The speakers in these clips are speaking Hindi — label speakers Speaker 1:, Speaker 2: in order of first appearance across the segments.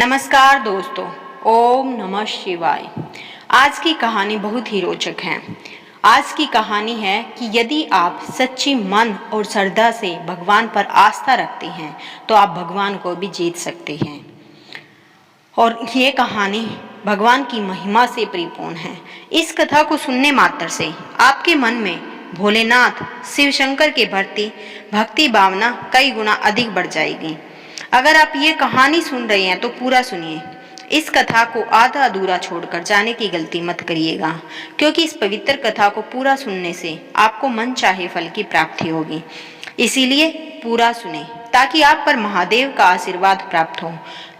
Speaker 1: नमस्कार दोस्तों, ओम नमः शिवाय। आज की कहानी बहुत ही रोचक है। आज की कहानी है कि यदि आप सच्ची मन और श्रद्धा से भगवान पर आस्था रखते हैं तो आप भगवान को भी जीत सकते हैं। और ये कहानी भगवान की महिमा से परिपूर्ण है। इस कथा को सुनने मात्र से आपके मन में भोलेनाथ शिव शंकर के प्रति भक्ति भावना कई गुना अधिक बढ़ जाएगी। अगर आप ये कहानी सुन रहे हैं तो पूरा सुनिए। इस कथा को आधा अधूरा छोड़कर जाने की गलती मत करिएगा, क्योंकि इस पवित्र कथा को पूरा सुनने से आपको मन चाहे फल की प्राप्ति होगी। इसीलिए पूरा सुने ताकि आप पर महादेव का आशीर्वाद प्राप्त हो।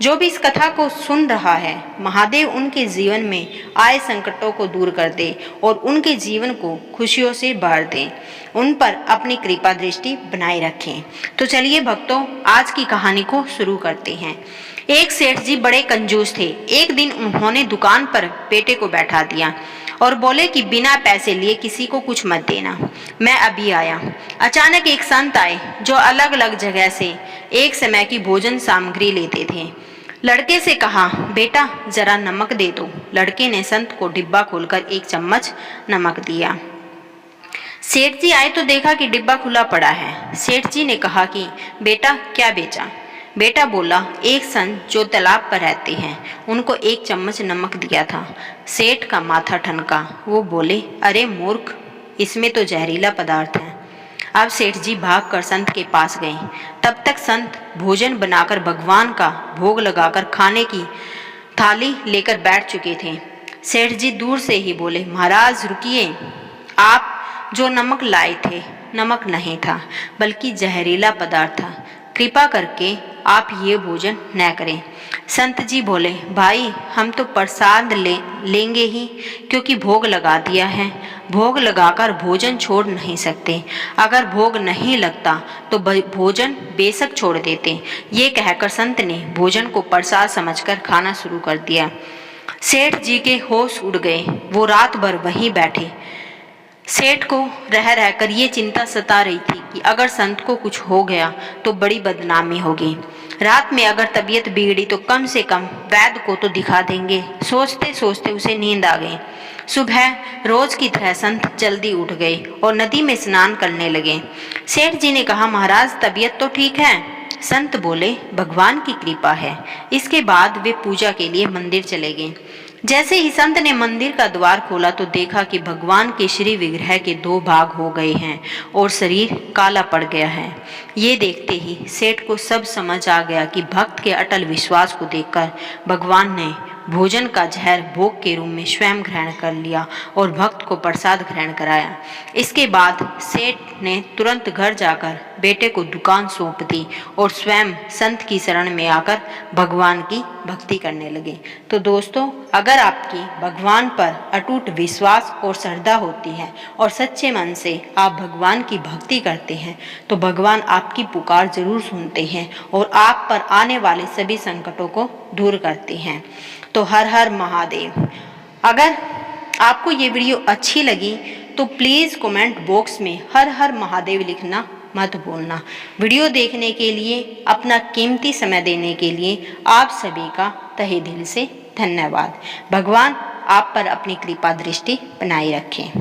Speaker 1: जो भी इस कथा को सुन रहा है, महादेव उनके जीवन में आए संकटों को दूर कर दे और उनके जीवन को खुशियों से भर दे, उन पर अपनी कृपा दृष्टि बनाए रखें। तो चलिए भक्तों, आज की कहानी को शुरू करते हैं। एक सेठ जी बड़े कंजूस थे। एक दिन उन्होंने दुकान पर बेटे को बैठा दिया और बोले कि बिना पैसे लिए किसी को कुछ मत देना, मैं अभी आया। अचानक एक संत आए जो अलग अलग जगह से एक समय की भोजन सामग्री लेते थे। लड़के से कहा, बेटा जरा नमक दे दो। लड़के ने संत को डिब्बा खोलकर एक चम्मच नमक दिया। सेठ जी आए तो देखा कि डिब्बा खुला पड़ा है। सेठ जी ने कहा कि बेटा क्या बेचा? बेटा बोला, एक संत जो तालाब पर रहते हैं उनको एक चम्मच नमक दिया था। सेठ का माथा ठनका। वो बोले, अरे मूर्ख, इसमें तो जहरीला पदार्थ है। अब सेठ जी भागकर संत के पास गए। तब तक संत भोजन बनाकर भगवान का भोग लगाकर खाने की थाली लेकर बैठ चुके थे। सेठ जी दूर से ही बोले, महाराज रुकिए, आप जो नमक लाए थे नमक नहीं था बल्कि जहरीला पदार्थ था। कृपा करके आप ये भोजन न करें। संत जी बोले, भाई हम तो प्रसाद लेंगे ही, क्योंकि भोग लगा दिया है। भोग लगाकर भोजन छोड़ नहीं सकते। अगर भोग नहीं लगता तो भोजन बेशक छोड़ देते। ये कहकर संत ने भोजन को प्रसाद समझकर खाना शुरू कर दिया। सेठ जी के होश उड़ गए। वो रात भर वहीं बैठे। सेठ को रह रहकर ये चिंता सता रही थी कि अगर संत को कुछ हो गया तो बड़ी बदनामी होगी। रात में अगर तबीयत बिगड़ी तो कम से कम वैद्य को तो दिखा देंगे। सोचते सोचते उसे नींद आ गई। सुबह रोज की तरह संत जल्दी उठ गए और नदी में स्नान करने लगे। सेठ जी ने कहा, महाराज तबीयत तो ठीक है? संत बोले, भगवान की कृपा है। इसके बाद वे पूजा के लिए मंदिर चले गए। जैसे ही संत ने मंदिर का द्वार खोला तो देखा कि भगवान के श्री विग्रह के दो भाग हो गए हैं और शरीर काला पड़ गया है। ये देखते ही सेठ को सब समझ आ गया कि भक्त के अटल विश्वास को देखकर भगवान ने भोजन का जहर भोग के रूप में स्वयं ग्रहण कर लिया और भक्त को प्रसाद ग्रहण कराया। इसके बाद सेठ ने तुरंत घर जाकर बेटे को दुकान सौंप दी और स्वयं संत की शरण में आकर भगवान की भक्ति करने लगे। तो दोस्तों, अगर आपकी भगवान पर अटूट विश्वास और श्रद्धा होती है और सच्चे मन से आप भगवान की भक्ति करते हैं तो भगवान आपकी पुकार जरूर सुनते हैं और आप पर आने वाले सभी संकटों को दूर करते हैं। तो हर हर महादेव। अगर आपको ये वीडियो अच्छी लगी तो प्लीज़ कमेंट बॉक्स में हर हर महादेव लिखना मत भूलना। वीडियो देखने के लिए, अपना कीमती समय देने के लिए आप सभी का तहे दिल से धन्यवाद। भगवान आप पर अपनी कृपा दृष्टि बनाए रखें।